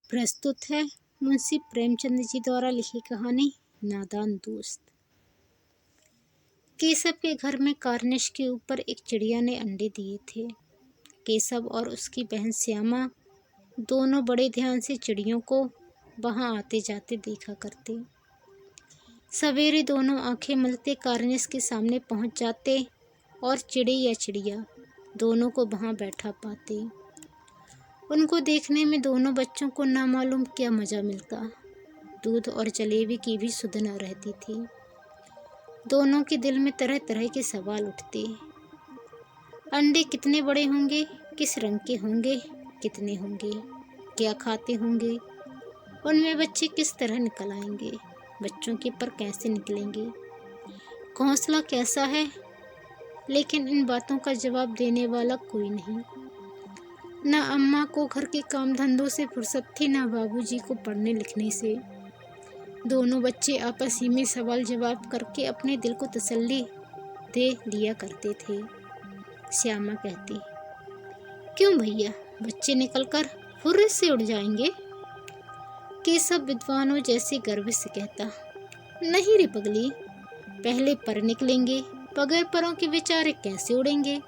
प्रस्तुत है मुंशी प्रेमचंद जी द्वारा लिखी कहानी नादान दोस्त। केशव के घर में कार्निश के ऊपर एक चिड़िया ने अंडे दिए थे। केशव और उसकी बहन श्यामा दोनों बड़े ध्यान से चिड़ियों को वहां आते जाते देखा करते। सवेरे दोनों आंखें मलते कार्निश के सामने पहुंच जाते और चिड़िया दोनों को वहां बैठा पाते। उनको देखने में दोनों बच्चों को ना मालूम क्या मज़ा मिलता। दूध और जलेबी की भी सुध न रहती थी। दोनों के दिल में तरह तरह के सवाल उठते। अंडे कितने बड़े होंगे, किस रंग के होंगे, कितने होंगे, क्या खाते होंगे, उनमें बच्चे किस तरह निकल आएंगे, बच्चों के पर कैसे निकलेंगे, घोंसला कैसा है। लेकिन इन बातों का जवाब देने वाला कोई नहीं। न अम्मा को घर के काम धंधों से फुर्सत थी, न बाबूजी को पढ़ने लिखने से। दोनों बच्चे आपस ही में सवाल जवाब करके अपने दिल को तसल्ली दे लिया करते थे। श्यामा कहती, क्यों भैया, बच्चे निकलकर फुर्र से उड़ जाएंगे। केशव विद्वानों जैसे गर्व से कहता, नहीं रे पगली, पहले पर निकलेंगे, बगैर परों के बेचारे कैसे उड़ेंगे।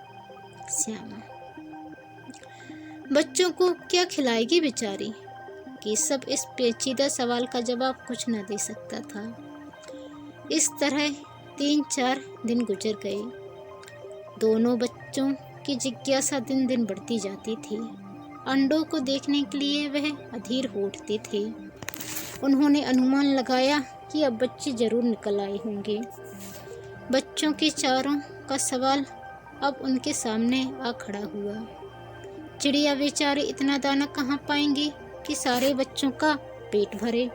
श्यामा, बच्चों को क्या खिलाएगी बेचारी। केशव इस पेचीदा सवाल का जवाब कुछ न दे सकता था। इस तरह 3-4 दिन गुजर गए। दोनों बच्चों की जिज्ञासा दिन दिन बढ़ती जाती थी। अंडों को देखने के लिए वह अधीर हो उठते थे। उन्होंने अनुमान लगाया कि अब बच्चे जरूर निकल आए होंगे। बच्चों के चारों का सवाल अब उनके सामने आ खड़ा हुआ। चिड़िया बेचारे इतना दाना कहाँ पाएंगे कि सारे बच्चों का पेट भरे।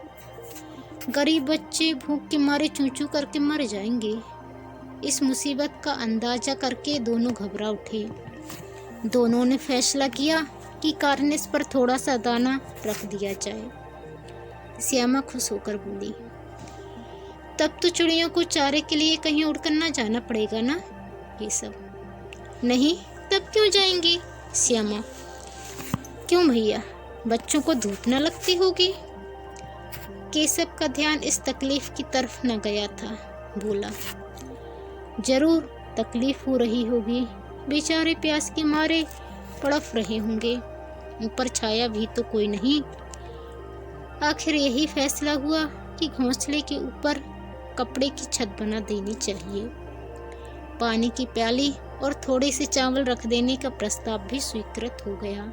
गरीब बच्चे भूख के मारे चूं चूं करके मर जाएंगे। इस मुसीबत का अंदाजा करके दोनों घबरा उठे। दोनों ने फैसला किया कि कार्निश पर थोड़ा सा दाना रख दिया जाए। श्यामा खुश होकर बोली, तब तो चिड़ियों को चारे के लिए कहीं उड़कर ना जाना पड़ेगा ना। केशव, नहीं, तब क्यों जाएंगे। श्यामा, क्यों भैया, बच्चों को धूप न लगती होगी। केशव का ध्यान इस तकलीफ की तरफ न गया था। बोला, जरूर तकलीफ हो रही होगी, बेचारे प्यास के मारे तड़फ रहे होंगे, ऊपर छाया भी तो कोई नहीं। आखिर यही फैसला हुआ कि घोंसले के ऊपर कपड़े की छत बना देनी चाहिए। पानी की प्याली और थोड़े से चावल रख देने का प्रस्ताव भी स्वीकृत हो गया।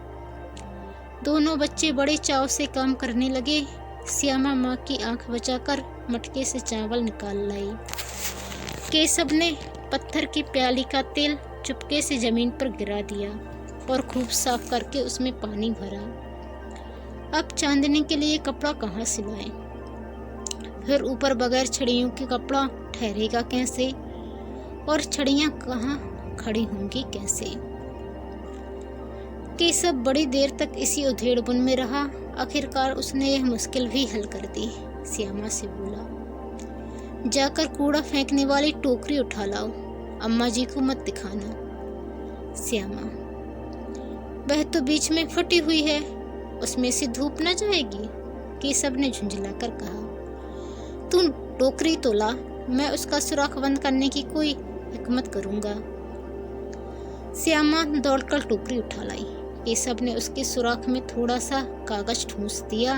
दोनों बच्चे बड़े चाव से काम करने लगे। श्यामा माँ की आंख बचाकर मटके से चावल निकाल लाई। केशव ने पत्थर की प्याली का तेल चुपके से जमीन पर गिरा दिया और खूब साफ करके उसमें पानी भरा। अब चांदनी के लिए कपड़ा कहाँ सिलाएं? फिर ऊपर बगैर छड़ियों के कपड़ा ठहरेगा कैसे, और छड़ियाँ कहाँ खड़ी होंगी कैसे। केशव बड़ी देर तक इसी उधेड़बुन में रहा। आखिरकार उसने यह मुश्किल भी हल कर दी। श्यामा से बोला, जाकर कूड़ा फेंकने वाली टोकरी उठा लाओ, अम्मा जी को मत दिखाना। श्यामा, वह तो बीच में फटी हुई है, उसमें से धूप न जाएगी। केशव ने झुंझला कर कहा, तू टोकरी तो ला, मैं उसका सुराख बंद करने की कोई हिकमत करूंगा। श्यामा दौड़कर टोकरी उठा लाई। केशव ने उसके सुराख में थोड़ा सा कागज ठूंस दिया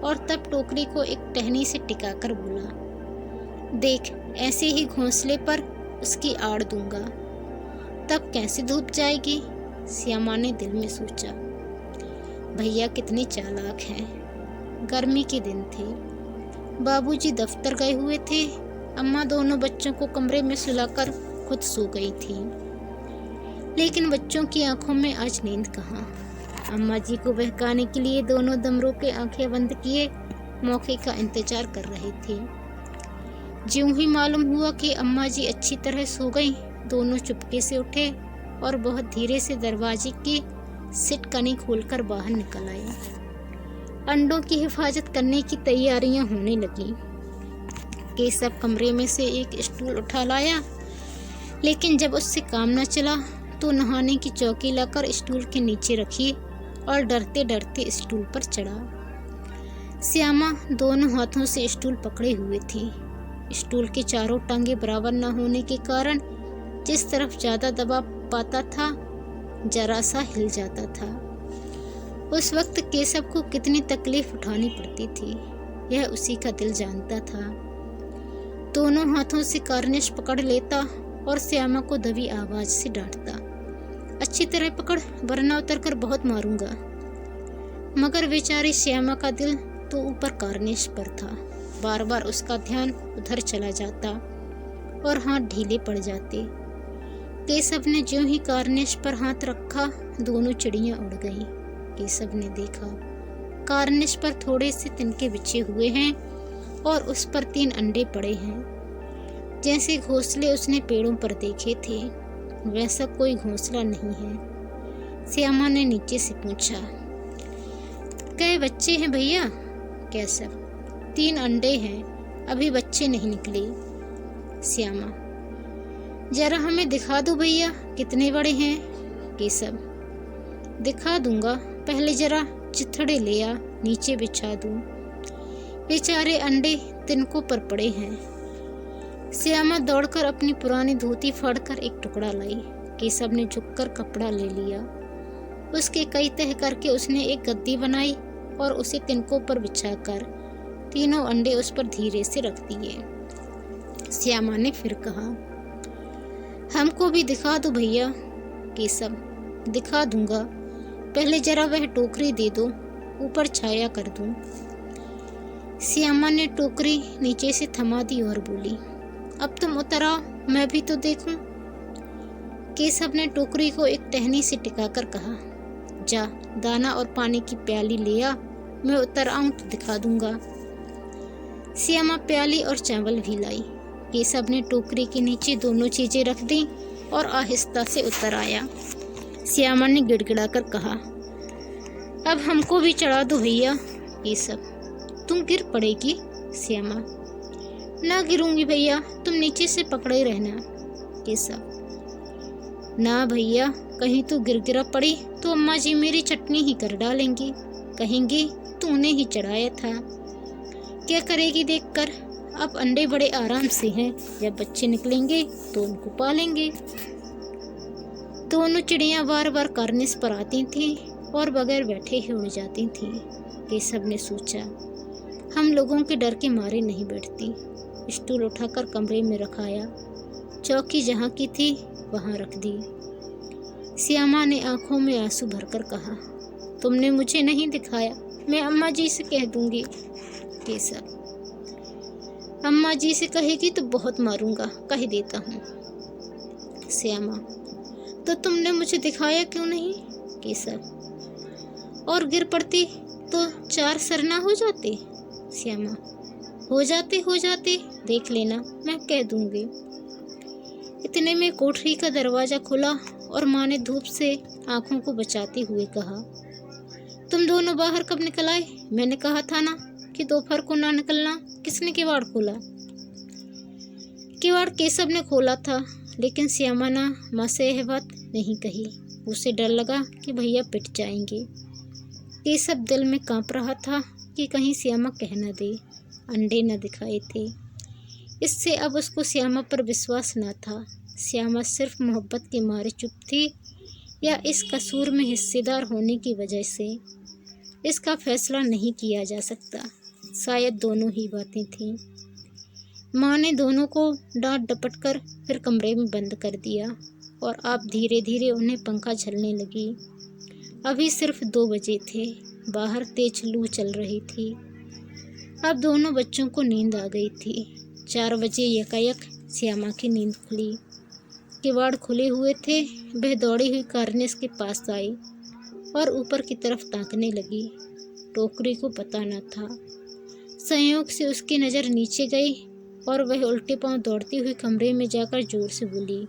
और तब टोकरी को एक टहनी से टिकाकर बोला, देख, ऐसे ही घोंसले पर उसकी आड़ दूंगा, तब कैसे धूप जाएगी। श्यामा ने दिल में सोचा, भैया कितने चालाक हैं। गर्मी के दिन थे, बाबूजी दफ्तर गए हुए थे, अम्मा दोनों बच्चों को कमरे में सुलाकर खुद सो गई थी। लेकिन बच्चों की आंखों में आज नींद कहाँ। अम्मा जी को बहकाने के लिए दोनों दम रोके आंखें बंद किए मौके का इंतजार कर रहे थे। ज्यों ही मालूम हुआ कि अम्मा जी अच्छी तरह सो गई, दोनों चुपके से उठे और बहुत धीरे से दरवाजे की सिटकनी खोलकर बाहर निकल आए। अंडों की हिफाजत करने की तैयारियां होने लगी। केशव कमरे में से एक स्टूल उठा लाया, लेकिन जब उससे काम न चला तो नहाने की चौकी लाकर स्टूल के नीचे रखी और डरते डरते स्टूल पर चढ़ा। श्यामा दोनों हाथों से स्टूल पकड़े हुए थी। स्टूल के चारों टांगे बराबर न होने के कारण जिस तरफ ज्यादा दबाव पाता था जरा सा हिल जाता था। उस वक्त केशव को कितनी तकलीफ उठानी पड़ती थी यह उसी का दिल जानता था। दोनों हाथों से कार्निश पकड़ लेता और श्यामा को दबी आवाज से डांटता, अच्छी तरह पकड़ वरना उतरकर बहुत मारूंगा। मगर बेचारी श्यामा का दिल तो ऊपर कार्निश पर था। बार बार उसका ध्यान उधर चला जाता और हाथ ढीले पड़ जाते। केशव ने ज्यों ही कार्निश पर हाथ रखा दोनों चिड़ियां उड़ गईं। केशव ने देखा कार्निश पर थोड़े से तिनके बिछे हुए हैं और उस पर 3 अंडे पड़े हैं। जैसे घोंसले उसने पेड़ों पर देखे थे वैसा कोई घोंसला नहीं है। श्यामा ने नीचे से पूछा, कै बच्चे हैं भैया? केशव, 3 अंडे हैं, अभी बच्चे नहीं निकले। श्यामा, जरा हमें दिखा दो भैया कितने बड़े हैं? केशव, दिखा दूंगा, पहले जरा चिथड़े ले आ, नीचे बिछा दूं। बेचारे अंडे तिनकों पर पड़े हैं। श्यामा दौड़कर अपनी पुरानी धोती फाड़कर एक टुकड़ा लाई। केशव ने झुककर कपड़ा ले लिया। उसके कई तह करके उसने एक गद्दी बनाई और उसे तिनकों पर बिछाकर 3 अंडे उस पर धीरे से रख दिए। श्यामा ने फिर कहा, हमको भी दिखा दो भैया। केशव, दिखा दूंगा, पहले जरा वह टोकरी दे दो, ऊपर छाया कर दूं। श्यामा ने टोकरी नीचे से थमा दी और बोली, अब तुम उतर आओ, मैं भी तो देखूं। केशव ने टोकरी को एक टहनी से टिकाकर कहा, जा दाना और पानी की प्याली ले आ, मैं उतर आऊं तो दिखा दूंगा। श्यामा प्याली और चावल भी लाई। केशव ने टोकरी के नीचे दोनों चीजें रख दी और आहिस्ता से उतर आया। श्यामा ने गिड़गिड़ाकर कहा, अब हमको भी चढ़ा दो भैया। केशव, तुम गिर पड़ेगी। श्यामा, ना गिरूंगी भैया, तुम नीचे से पकड़े रहना। केशव, ना भैया, कहीं तू गिर पड़ी तो अम्मा जी मेरी चटनी ही कर डालेंगी, कहेंगी तूने ही चढ़ाया था। क्या करेगी देखकर? अब अंडे बड़े आराम से हैं, जब बच्चे निकलेंगे तो उनको पालेंगे। दोनों चिड़ियां बार बार कार्निश पर आती थीं और बगैर बैठे ही उड़ जाती थीं। केशव ने सोचा, हम लोगों के डर के मारे नहीं बैठती। स्टूल उठाकर कमरे में रखाया, चौकी जहाँ की थी वहाँ रख दी। श्यामा ने आंखों में आंसू भरकर कहा, तुमने मुझे नहीं दिखाया, मैं अम्मा जी से कह दूंगी। केशव, अम्मा जी से कहेगी तो बहुत मारूंगा, कह देता हूँ। श्यामा, तो तुमने मुझे दिखाया क्यों नहीं? केशव, और गिर पड़ती तो 4 सरना हो जाते। श्यामा, हो जाते, देख लेना, मैं कह दूंगी। इतने में कोठरी का दरवाजा खुला और माँ ने धूप से आंखों को बचाते हुए कहा, तुम दोनों बाहर कब निकल आए? मैंने कहा था ना कि दोपहर को ना निकलना। किसने किवाड़ खोला? किवाड़ केशव ने खोला था, लेकिन श्यामा ने माँ से यह बात नहीं कही। उसे डर लगा कि भैया पिट जाएंगे। केशव दिल में कांप रहा था कि कहीं श्यामा कह न दे अंडे न दिखाए थे। इससे अब उसको श्यामा पर विश्वास न था। श्यामा सिर्फ मोहब्बत के मारे चुप थी या इस कसूर में हिस्सेदार होने की वजह से, इसका फैसला नहीं किया जा सकता। शायद दोनों ही बातें थीं। माँ ने दोनों को डांट डपट कर फिर कमरे में बंद कर दिया और अब धीरे धीरे उन्हें पंखा झलने लगी। अभी सिर्फ 2 बजे थे, बाहर तेज लू चल रही थी। अब दोनों बच्चों को नींद आ गई थी। 4 बजे यकायक श्यामा की नींद खुली। किवाड़ खुले हुए थे। वह दौड़ी हुई कार्निश के पास आई और ऊपर की तरफ ताकने लगी। टोकरी को पता न था। संयोग से उसकी नज़र नीचे गई और वह उल्टे पांव दौड़ती हुई कमरे में जाकर जोर से बोली,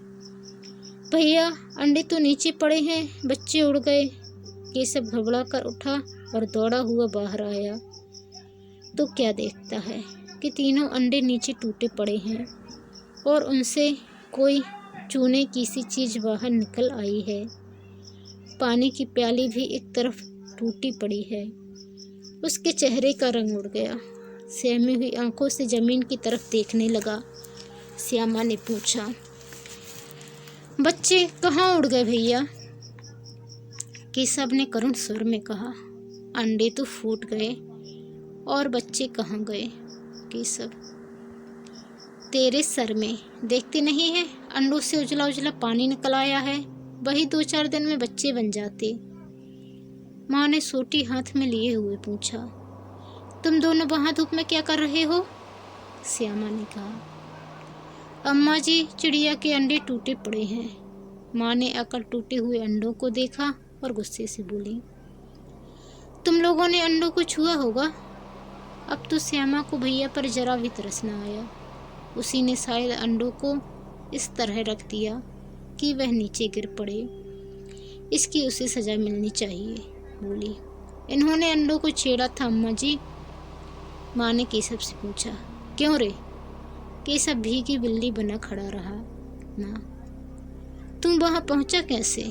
भैया अंडे तो नीचे पड़े हैं, बच्चे उड़ गए। केशव घबरा कर उठा और दौड़ा हुआ बाहर आया तो क्या देखता है कि 3 अंडे नीचे टूटे पड़े हैं और उनसे कोई चूने की सी चीज़ बाहर निकल आई है। पानी की प्याली भी एक तरफ टूटी पड़ी है। उसके चेहरे का रंग उड़ गया। सहमी हुई आंखों से जमीन की तरफ देखने लगा। श्यामा ने पूछा, बच्चे कहाँ उड़ गए भैया? केशव ने करुण स्वर में कहा, अंडे तो फूट गए और बच्चे कहाँ गए? केशव, तेरे सर में देखते नहीं है, अंडों से उजला उजला पानी निकल आया है, वही 2-4 दिन में बच्चे बन जाते। माँ ने सोटी हाथ में लिए हुए पूछा, तुम दोनों वहाँ धूप में क्या कर रहे हो? श्यामा ने कहा, अम्मा जी, चिड़िया के अंडे टूटे पड़े हैं। माँ ने आकर टूटे हुए अंडों को देखा और गुस्से से बोली, तुम लोगों ने अंडों को छुआ होगा। अब तो श्यामा को भैया पर जरा भी तरस न आया। उसी ने शायद अंडों को इस तरह रख दिया कि वह नीचे गिर पड़े। इसकी उसे सजा मिलनी चाहिए, बोली। इन्होंने अंडों को छेड़ा था अम्मा जी। माँ ने केशव से पूछा, क्यों रे? केशव भीगी बिल्ली बना खड़ा रहा। माँ, तुम वहाँ पहुँचा कैसे?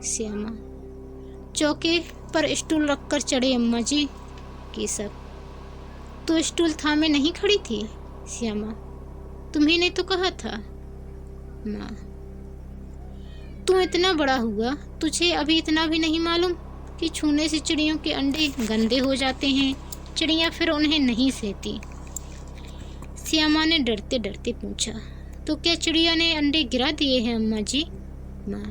श्यामा, चौके पर स्टूल रखकर चढ़े अम्मा जी। केशव, तो स्टूल थामे नहीं खड़ी थी? श्यामा, तुम्ही ने तो कहा था। माँ, तू इतना बड़ा हुआ, तुझे अभी इतना भी नहीं मालूम कि छूने से चिड़ियों के अंडे गंदे हो जाते हैं, चिड़ियाँ फिर उन्हें नहीं सहती। श्यामा ने डरते डरते पूछा, तो क्या चिड़िया ने अंडे गिरा दिए हैं अम्मा जी? माँ,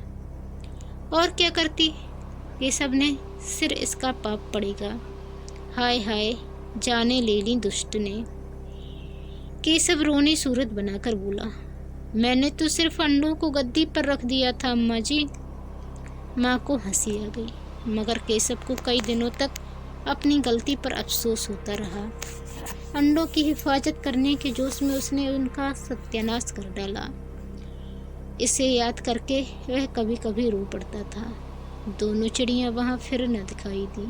और क्या करती? केशव ने, सिर इसका पाप पड़ेगा। हाय हाय, जाने ले ली दुष्ट ने। केशव रोनी सूरत बनाकर बोला, मैंने तो सिर्फ अंडों को गद्दी पर रख दिया था अम्मा जी। माँ को हंसी आ गई, मगर केशव को कई दिनों तक अपनी गलती पर अफसोस होता रहा। अंडों की हिफाजत करने के जोश में उसने उनका सत्यानाश कर डाला। इसे याद करके वह कभी कभी रो पड़ता था। दोनों चिड़ियाँ वहाँ फिर न दिखाई दी।